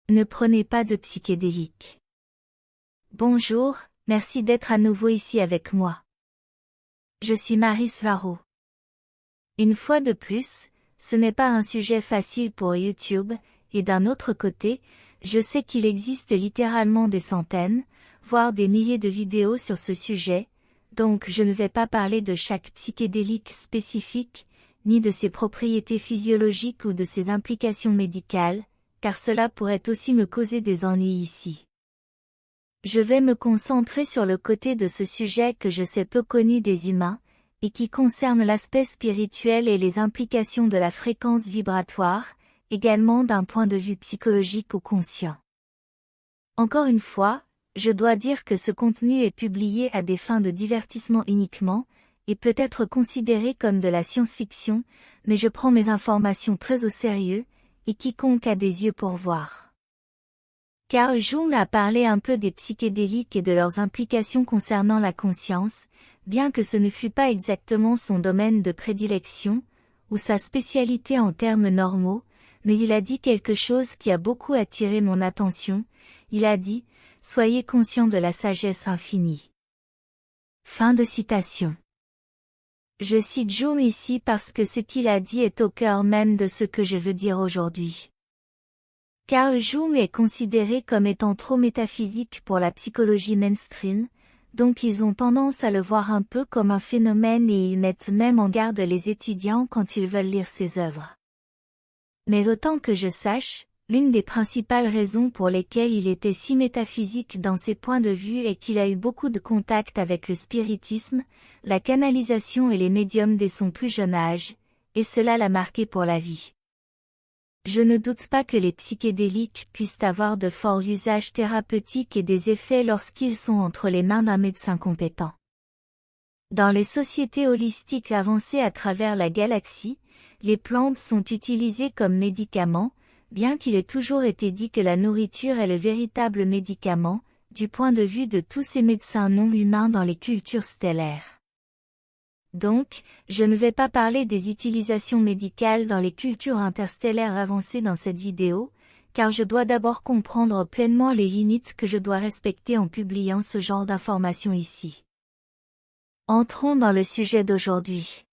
Ne prenez pas de psychédéliques. Bonjour, merci d'être à nouveau ici avec moi. Je suis Marie Svaro. Une fois de plus, ce n'est pas un sujet facile pour YouTube, et d'un autre côté, je sais qu'il existe littéralement des centaines, voire des milliers de vidéos sur ce sujet, donc je ne vais pas parler de chaque psychédélique spécifique, ni de ses propriétés physiologiques ou de ses implications médicales, car cela pourrait aussi me causer des ennuis ici. Je vais me concentrer sur le côté de ce sujet que je sais peu connu des humains, et qui concerne l'aspect spirituel et les implications de la fréquence vibratoire, également d'un point de vue psychologique ou conscient. Encore une fois, je dois dire que ce contenu est publié à des fins de divertissement uniquement, et peut être considéré comme de la science-fiction, mais je prends mes informations très au sérieux, et quiconque a des yeux pour voir. Carl Jung a parlé un peu des psychédéliques et de leurs implications concernant la conscience, bien que ce ne fût pas exactement son domaine de prédilection, ou sa spécialité en termes normaux, mais il a dit quelque chose qui a beaucoup attiré mon attention, il a dit « Soyez conscients de la sagesse infinie ». Fin de citation. Je cite Jung ici parce que ce qu'il a dit est au cœur même de ce que je veux dire aujourd'hui. Carl Jung est considéré comme étant trop métaphysique pour la psychologie mainstream, donc ils ont tendance à le voir un peu comme un phénomène et ils mettent même en garde les étudiants quand ils veulent lire ses œuvres. Mais autant que je sache, l'une des principales raisons pour lesquelles il était si métaphysique dans ses points de vue est qu'il a eu beaucoup de contacts avec le spiritisme, la canalisation et les médiums dès son plus jeune âge, et cela l'a marqué pour la vie. Je ne doute pas que les psychédéliques puissent avoir de forts usages thérapeutiques et des effets lorsqu'ils sont entre les mains d'un médecin compétent. Dans les sociétés holistiques avancées à travers la galaxie, les plantes sont utilisées comme médicaments, bien qu'il ait toujours été dit que la nourriture est le véritable médicament, du point de vue de tous ces médecins non humains dans les cultures stellaires. Donc, je ne vais pas parler des utilisations médicales dans les cultures interstellaires avancées dans cette vidéo, car je dois d'abord comprendre pleinement les limites que je dois respecter en publiant ce genre d'informations ici. Entrons dans le sujet d'aujourd'hui.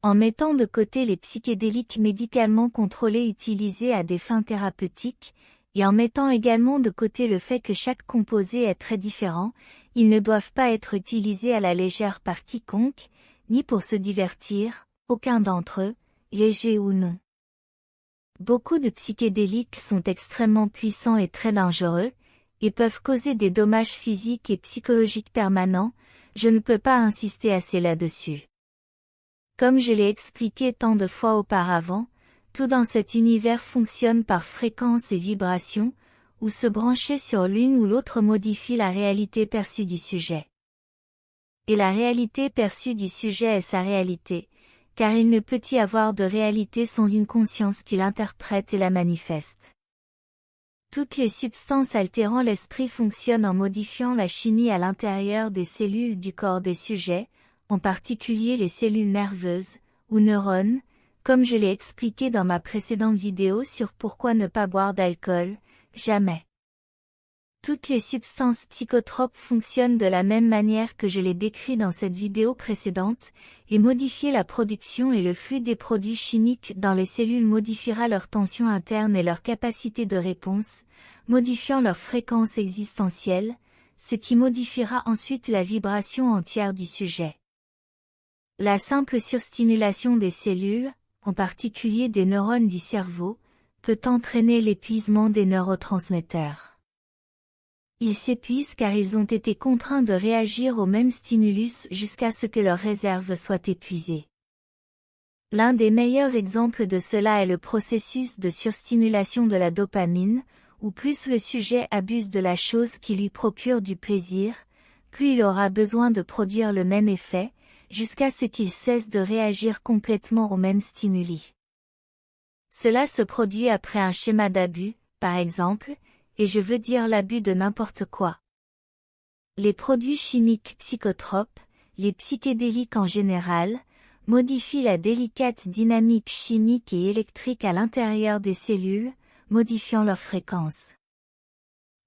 En mettant de côté les psychédéliques médicalement contrôlés utilisés à des fins thérapeutiques, et en mettant également de côté le fait que chaque composé est très différent, ils ne doivent pas être utilisés à la légère par quiconque, ni pour se divertir, aucun d'entre eux, léger ou non. Beaucoup de psychédéliques sont extrêmement puissants et très dangereux, et peuvent causer des dommages physiques et psychologiques permanents, je ne peux pas insister assez là-dessus. Comme je l'ai expliqué tant de fois auparavant, tout dans cet univers fonctionne par fréquence et vibration, où se brancher sur l'une ou l'autre modifie la réalité perçue du sujet. Et la réalité perçue du sujet est sa réalité, car il ne peut y avoir de réalité sans une conscience qui l'interprète et la manifeste. Toutes les substances altérant l'esprit fonctionnent en modifiant la chimie à l'intérieur des cellules du corps des sujets, en particulier les cellules nerveuses, ou neurones, comme je l'ai expliqué dans ma précédente vidéo sur pourquoi ne pas boire d'alcool, jamais. Toutes les substances psychotropes fonctionnent de la même manière que je l'ai décrit dans cette vidéo précédente, et modifier la production et le flux des produits chimiques dans les cellules modifiera leur tension interne et leur capacité de réponse, modifiant leur fréquence existentielle, ce qui modifiera ensuite la vibration entière du sujet. La simple surstimulation des cellules, en particulier des neurones du cerveau, peut entraîner l'épuisement des neurotransmetteurs. Ils s'épuisent car ils ont été contraints de réagir au même stimulus jusqu'à ce que leurs réserves soient épuisées. L'un des meilleurs exemples de cela est le processus de surstimulation de la dopamine, où plus le sujet abuse de la chose qui lui procure du plaisir, plus il aura besoin de produire le même effet, jusqu'à ce qu'il cesse de réagir complètement au même stimuli. Cela se produit après un schéma d'abus, par exemple, et je veux dire l'abus de n'importe quoi. Les produits chimiques psychotropes, les psychédéliques en général, modifient la délicate dynamique chimique et électrique à l'intérieur des cellules, modifiant leur fréquence.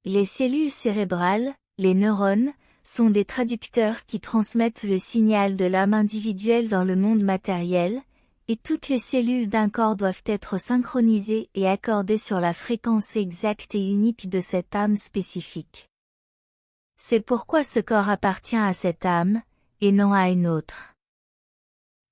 Les cellules cérébrales, les neurones, sont des traducteurs qui transmettent le signal de l'âme individuelle dans le monde matériel, et toutes les cellules d'un corps doivent être synchronisées et accordées sur la fréquence exacte et unique de cette âme spécifique. C'est pourquoi ce corps appartient à cette âme, et non à une autre.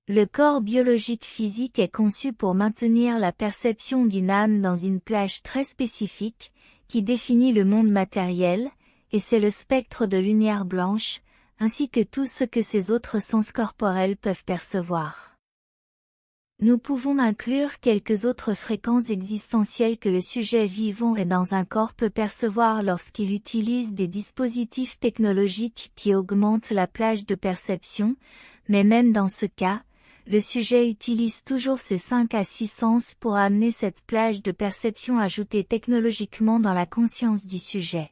Le corps biologique physique est conçu pour maintenir la perception d'une âme dans une plage très spécifique, qui définit le monde matériel, et c'est le spectre de lumière blanche, ainsi que tout ce que ces autres sens corporels peuvent percevoir. Nous pouvons inclure quelques autres fréquences existentielles que le sujet vivant et dans un corps peut percevoir lorsqu'il utilise des dispositifs technologiques qui augmentent la plage de perception, mais même dans ce cas, le sujet utilise toujours ses 5 à 6 sens pour amener cette plage de perception ajoutée technologiquement dans la conscience du sujet.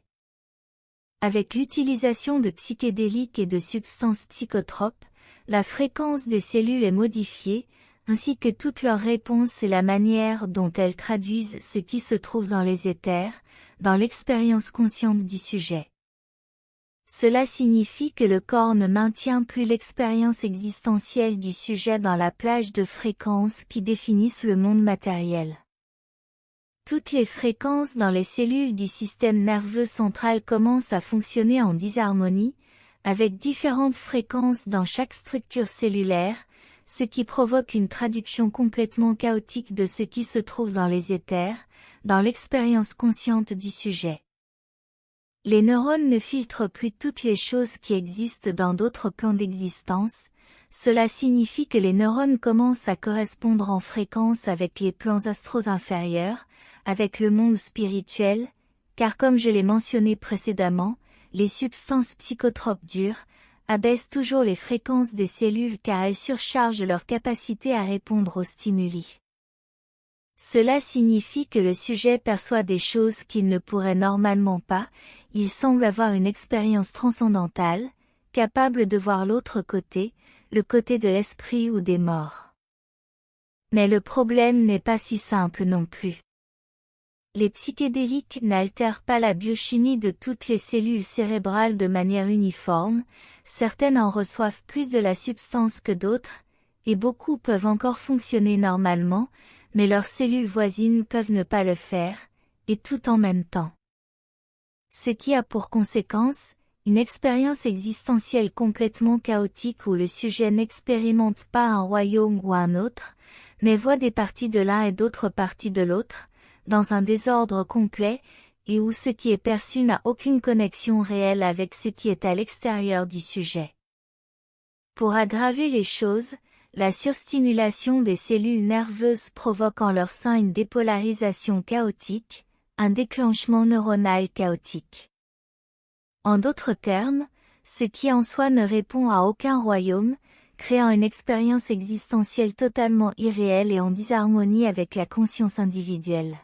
Avec l'utilisation de psychédéliques et de substances psychotropes, la fréquence des cellules est modifiée, ainsi que toutes leurs réponses et la manière dont elles traduisent ce qui se trouve dans les éthers, dans l'expérience consciente du sujet. Cela signifie que le corps ne maintient plus l'expérience existentielle du sujet dans la plage de fréquences qui définissent le monde matériel. Toutes les fréquences dans les cellules du système nerveux central commencent à fonctionner en disharmonie, avec différentes fréquences dans chaque structure cellulaire, ce qui provoque une traduction complètement chaotique de ce qui se trouve dans les éthers, dans l'expérience consciente du sujet. Les neurones ne filtrent plus toutes les choses qui existent dans d'autres plans d'existence, cela signifie que les neurones commencent à correspondre en fréquence avec les plans astraux inférieurs, avec le monde spirituel, car comme je l'ai mentionné précédemment, les substances psychotropes dures abaissent toujours les fréquences des cellules car elles surchargent leur capacité à répondre aux stimuli. Cela signifie que le sujet perçoit des choses qu'il ne pourrait normalement pas, il semble avoir une expérience transcendantale, capable de voir l'autre côté, le côté de l'esprit ou des morts. Mais le problème n'est pas si simple non plus. Les psychédéliques n'altèrent pas la biochimie de toutes les cellules cérébrales de manière uniforme, certaines en reçoivent plus de la substance que d'autres, et beaucoup peuvent encore fonctionner normalement, mais leurs cellules voisines peuvent ne pas le faire, et tout en même temps. Ce qui a pour conséquence, une expérience existentielle complètement chaotique où le sujet n'expérimente pas un royaume ou un autre, mais voit des parties de l'un et d'autres parties de l'autre, dans un désordre complet, et où ce qui est perçu n'a aucune connexion réelle avec ce qui est à l'extérieur du sujet. Pour aggraver les choses, la surstimulation des cellules nerveuses provoque en leur sein une dépolarisation chaotique, un déclenchement neuronal chaotique. En d'autres termes, ce qui en soi ne répond à aucun royaume, créant une expérience existentielle totalement irréelle et en disharmonie avec la conscience individuelle.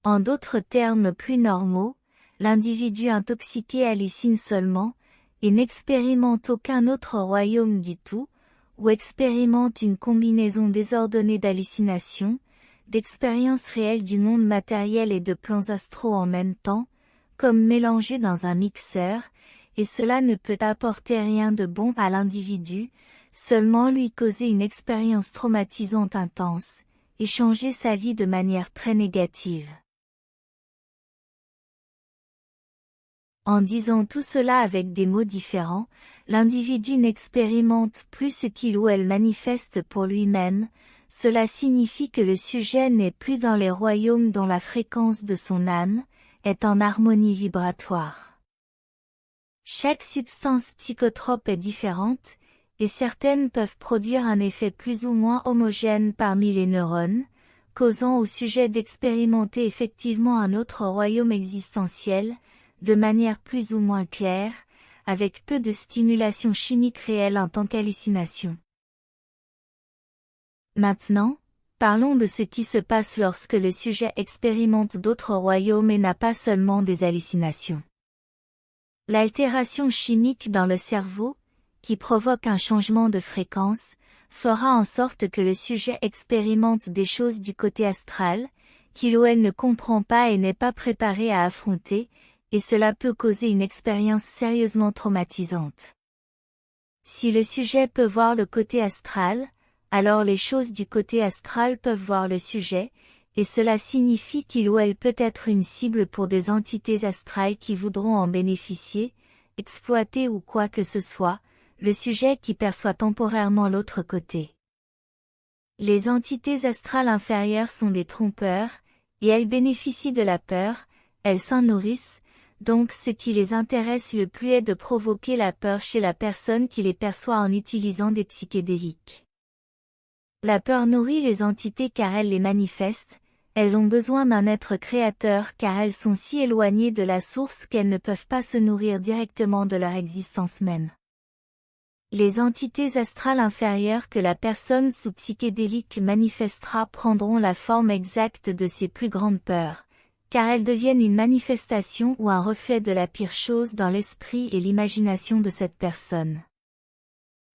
En d'autres termes plus normaux, l'individu intoxiqué hallucine seulement, et n'expérimente aucun autre royaume du tout, ou expérimente une combinaison désordonnée d'hallucinations, d'expériences réelles du monde matériel et de plans astraux en même temps, comme mélangés dans un mixeur, et cela ne peut apporter rien de bon à l'individu, seulement lui causer une expérience traumatisante intense, et changer sa vie de manière très négative. En disant tout cela avec des mots différents, l'individu n'expérimente plus ce qu'il ou elle manifeste pour lui-même, cela signifie que le sujet n'est plus dans les royaumes dont la fréquence de son âme est en harmonie vibratoire. Chaque substance psychotrope est différente, et certaines peuvent produire un effet plus ou moins homogène parmi les neurones, causant au sujet d'expérimenter effectivement un autre royaume existentiel, de manière plus ou moins claire, avec peu de stimulation chimique réelle en tant qu'hallucination. Maintenant, parlons de ce qui se passe lorsque le sujet expérimente d'autres royaumes et n'a pas seulement des hallucinations. L'altération chimique dans le cerveau, qui provoque un changement de fréquence, fera en sorte que le sujet expérimente des choses du côté astral, qu'il ou elle ne comprend pas et n'est pas préparé à affronter, et cela peut causer une expérience sérieusement traumatisante. Si le sujet peut voir le côté astral, alors les choses du côté astral peuvent voir le sujet, et cela signifie qu'il ou elle peut être une cible pour des entités astrales qui voudront en bénéficier, exploiter ou quoi que ce soit, le sujet qui perçoit temporairement l'autre côté. Les entités astrales inférieures sont des trompeurs, et elles bénéficient de la peur, elles s'en nourrissent, donc ce qui les intéresse le plus est de provoquer la peur chez la personne qui les perçoit en utilisant des psychédéliques. La peur nourrit les entités car elles les manifestent, elles ont besoin d'un être créateur car elles sont si éloignées de la source qu'elles ne peuvent pas se nourrir directement de leur existence même. Les entités astrales inférieures que la personne sous psychédélique manifestera prendront la forme exacte de ses plus grandes peurs, car elles deviennent une manifestation ou un reflet de la pire chose dans l'esprit et l'imagination de cette personne.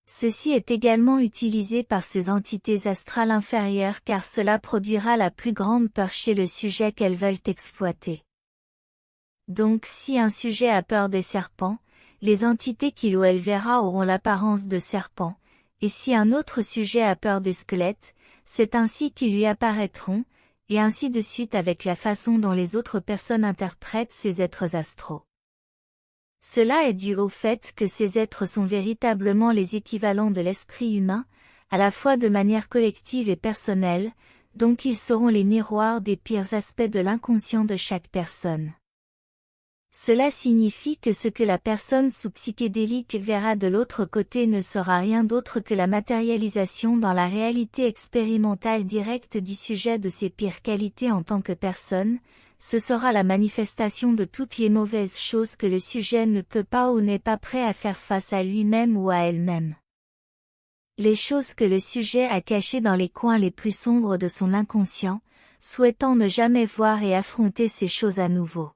Ceci est également utilisé par ces entités astrales inférieures car cela produira la plus grande peur chez le sujet qu'elles veulent exploiter. Donc si un sujet a peur des serpents, les entités qu'il ou elle verra auront l'apparence de serpents, et si un autre sujet a peur des squelettes, c'est ainsi qu'ils lui apparaîtront, et ainsi de suite avec la façon dont les autres personnes interprètent ces êtres astraux. Cela est dû au fait que ces êtres sont véritablement les équivalents de l'esprit humain, à la fois de manière collective et personnelle, donc ils seront les miroirs des pires aspects de l'inconscient de chaque personne. Cela signifie que ce que la personne sous psychédélique verra de l'autre côté ne sera rien d'autre que la matérialisation dans la réalité expérimentale directe du sujet de ses pires qualités en tant que personne, ce sera la manifestation de toutes les mauvaises choses que le sujet ne peut pas ou n'est pas prêt à faire face à lui-même ou à elle-même. Les choses que le sujet a cachées dans les coins les plus sombres de son inconscient, souhaitant ne jamais voir et affronter ces choses à nouveau.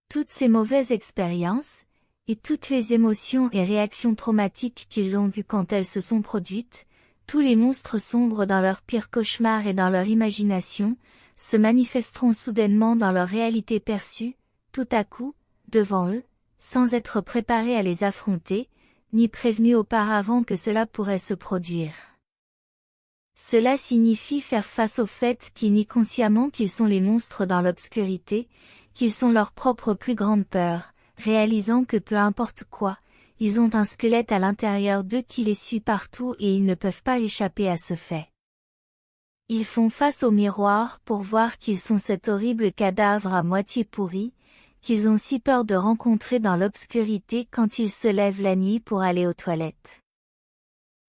Toutes ces mauvaises expériences, et toutes les émotions et réactions traumatiques qu'ils ont eues quand elles se sont produites, tous les monstres sombres dans leurs pires cauchemars et dans leur imagination, se manifesteront soudainement dans leur réalité perçue, tout à coup, devant eux, sans être préparés à les affronter, ni prévenus auparavant que cela pourrait se produire. Cela signifie faire face au fait qu'ils consciemment qu'ils sont les monstres dans l'obscurité, qu'ils sont leur propre plus grande peur, réalisant que peu importe quoi, ils ont un squelette à l'intérieur d'eux qui les suit partout et ils ne peuvent pas échapper à ce fait. Ils font face au miroir pour voir qu'ils sont cet horrible cadavre à moitié pourri, qu'ils ont si peur de rencontrer dans l'obscurité quand ils se lèvent la nuit pour aller aux toilettes.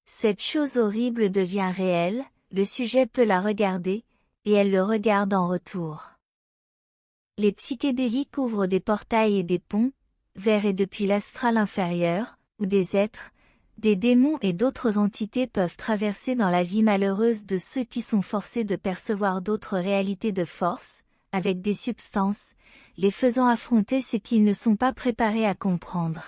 Cette chose horrible devient réelle, le sujet peut la regarder, et elle le regarde en retour. Les psychédéliques ouvrent des portails et des ponts, vers et depuis l'astral inférieur, où des êtres, des démons et d'autres entités peuvent traverser dans la vie malheureuse de ceux qui sont forcés de percevoir d'autres réalités de force, avec des substances, les faisant affronter ce qu'ils ne sont pas préparés à comprendre.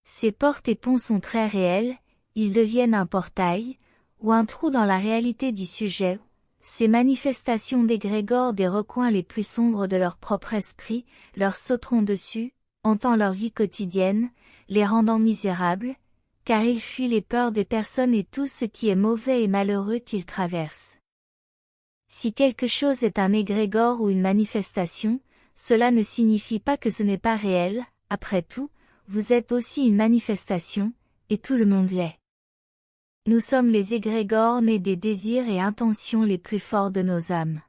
Ces portes et ponts sont très réels, ils deviennent un portail, ou un trou dans la réalité du sujet. Ces manifestations d'égrégores des recoins les plus sombres de leur propre esprit, leur sauteront dessus, hantant leur vie quotidienne, les rendant misérables, car ils fuient les peurs des personnes et tout ce qui est mauvais et malheureux qu'ils traversent. Si quelque chose est un égrégore ou une manifestation, cela ne signifie pas que ce n'est pas réel, après tout, vous êtes aussi une manifestation, et tout le monde l'est. Nous sommes les égrégores nés des désirs et intentions les plus forts de nos âmes.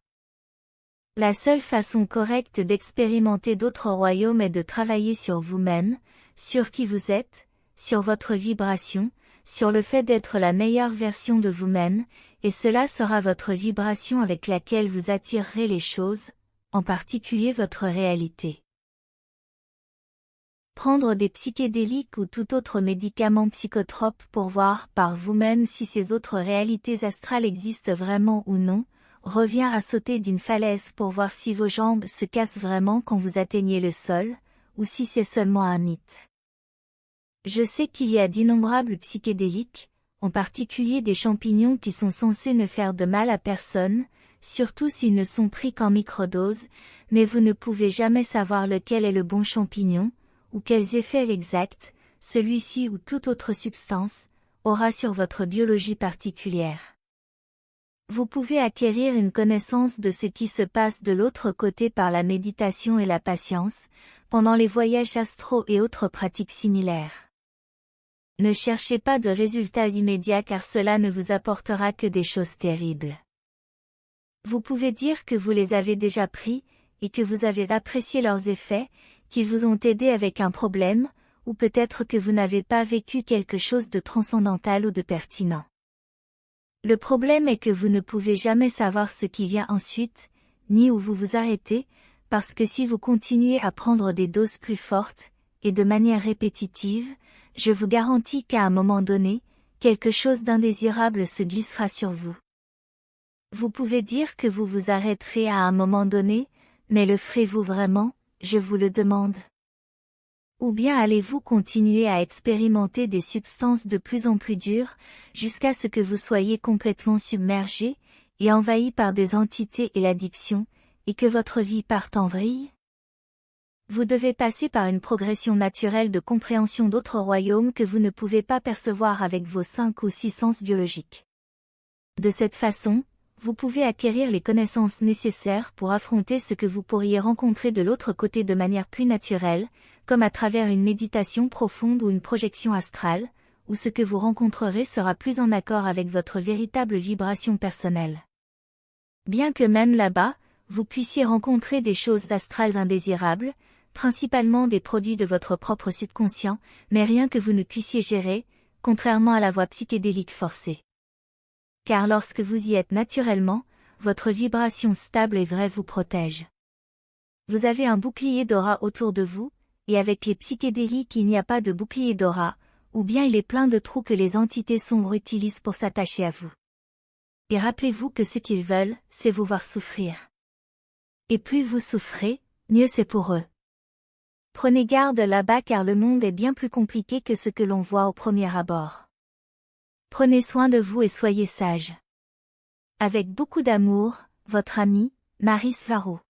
La seule façon correcte d'expérimenter d'autres royaumes est de travailler sur vous-même, sur qui vous êtes, sur votre vibration, sur le fait d'être la meilleure version de vous-même, et cela sera votre vibration avec laquelle vous attirerez les choses, en particulier votre réalité. Prendre des psychédéliques ou tout autre médicament psychotrope pour voir par vous-même si ces autres réalités astrales existent vraiment ou non, revient à sauter d'une falaise pour voir si vos jambes se cassent vraiment quand vous atteignez le sol, ou si c'est seulement un mythe. Je sais qu'il y a d'innombrables psychédéliques, en particulier des champignons qui sont censés ne faire de mal à personne, surtout s'ils ne sont pris qu'en microdose, mais vous ne pouvez jamais savoir lequel est le bon champignon, ou quels effets exacts, celui-ci ou toute autre substance, aura sur votre biologie particulière. Vous pouvez acquérir une connaissance de ce qui se passe de l'autre côté par la méditation et la patience, pendant les voyages astraux et autres pratiques similaires. Ne cherchez pas de résultats immédiats car cela ne vous apportera que des choses terribles. Vous pouvez dire que vous les avez déjà pris, et que vous avez apprécié leurs effets, qu'ils vous ont aidé avec un problème, ou peut-être que vous n'avez pas vécu quelque chose de transcendantal ou de pertinent. Le problème est que vous ne pouvez jamais savoir ce qui vient ensuite, ni où vous vous arrêtez, parce que si vous continuez à prendre des doses plus fortes, et de manière répétitive, je vous garantis qu'à un moment donné, quelque chose d'indésirable se glissera sur vous. Vous pouvez dire que vous vous arrêterez à un moment donné, mais le ferez-vous vraiment, je vous le demande? Ou bien allez-vous continuer à expérimenter des substances de plus en plus dures, jusqu'à ce que vous soyez complètement submergé, et envahi par des entités et l'addiction, et que votre vie parte en vrille? Vous devez passer par une progression naturelle de compréhension d'autres royaumes que vous ne pouvez pas percevoir avec vos 5 ou 6 sens biologiques. De cette façon, vous pouvez acquérir les connaissances nécessaires pour affronter ce que vous pourriez rencontrer de l'autre côté de manière plus naturelle, comme à travers une méditation profonde ou une projection astrale, où ce que vous rencontrerez sera plus en accord avec votre véritable vibration personnelle. Bien que même là-bas, vous puissiez rencontrer des choses astrales indésirables, principalement des produits de votre propre subconscient, mais rien que vous ne puissiez gérer, contrairement à la voie psychédélique forcée. Car lorsque vous y êtes naturellement, votre vibration stable et vraie vous protège. Vous avez un bouclier d'aura autour de vous, et avec les psychédéliques il n'y a pas de bouclier d'aura, ou bien il est plein de trous que les entités sombres utilisent pour s'attacher à vous. Et rappelez-vous que ce qu'ils veulent, c'est vous voir souffrir. Et plus vous souffrez, mieux c'est pour eux. Prenez garde là-bas car le monde est bien plus compliqué que ce que l'on voit au premier abord. Prenez soin de vous et soyez sages. Avec beaucoup d'amour, votre amie, Maryse Varro.